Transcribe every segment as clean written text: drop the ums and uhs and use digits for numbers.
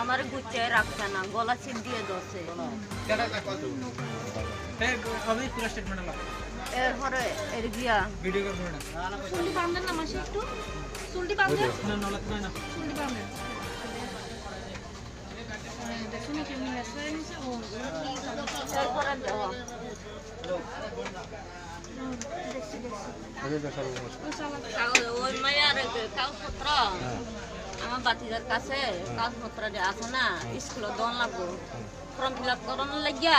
আমার গুছিয়ে রাখছে না, গলা চিপ দিয়ে দছে। এরপরে এর গিয়া চুলটি বাঁধেন না মাসি, একটু চুলটি বাঁধেন, চুলটি বাঁধেন। শুনে কেমনি মেসে নিছে ও এরপরে দেওয়া ওই মায়ের কাগজপত্র আমার বাতিজার কাছে কাগজপত্র যে আছে না, স্কুলে দন লাগবো, ফর্ম ফিল আপ করানোর লাগিয়া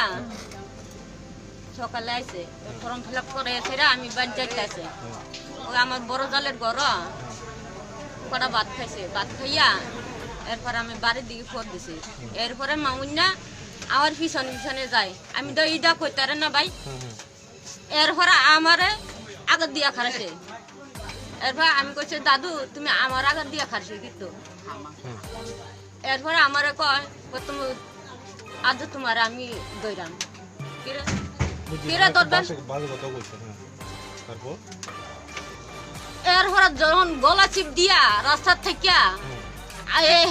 সকালে আইসে ফর্ম ফিল আপ করে সেরা আমি বাড়ি যাইতে আছে। ওই আমার বড় জালের ঘর কটা ভাত খাইছে, ভাত খাইয়া এরপরে আমি বাড়ির দিকে ফোর দিছি। এরপরে মামুন্যা আমার পিছনে পিছনে যায়, আমি তো ইটা কইতারে না ভাই। এরপরে আমারে আগত দিয়া খারাছে। এরপর আমি কইছি দাদু তুমি আমার আগত দিয়া খারছি কিন্তু। এরপরে আমারে কয় তুমি আজ তোমার আমি দইরাম কিরে ধরবেন। এরপরে যখন গলা চিপ দিয়া রাস্তার থেকে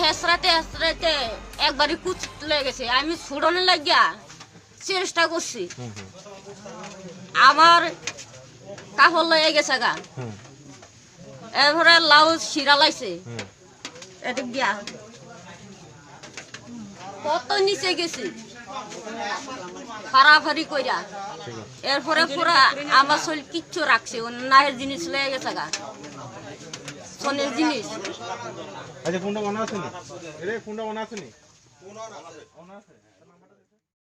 হেসরাতে হেসরাতে একবারই কুচ লেগে গেছে। আমি ছুড়ানোর লাগিয়া চেষ্টা করছি, আমার কাপড় লয়ে গেছে গা। এরপরে লাউ শিরা লাইছে এটা গিয়া কত নিচে গেছি ফাড়াফাড়ি কইরা। এরপরে পুরা আমার শরীর কিচ্ছু রাখছে, নাহের জিনিস লয়ে গেছে গা, সোনের জিনিস। আচ্ছা ফোনটা মনে আছে নি?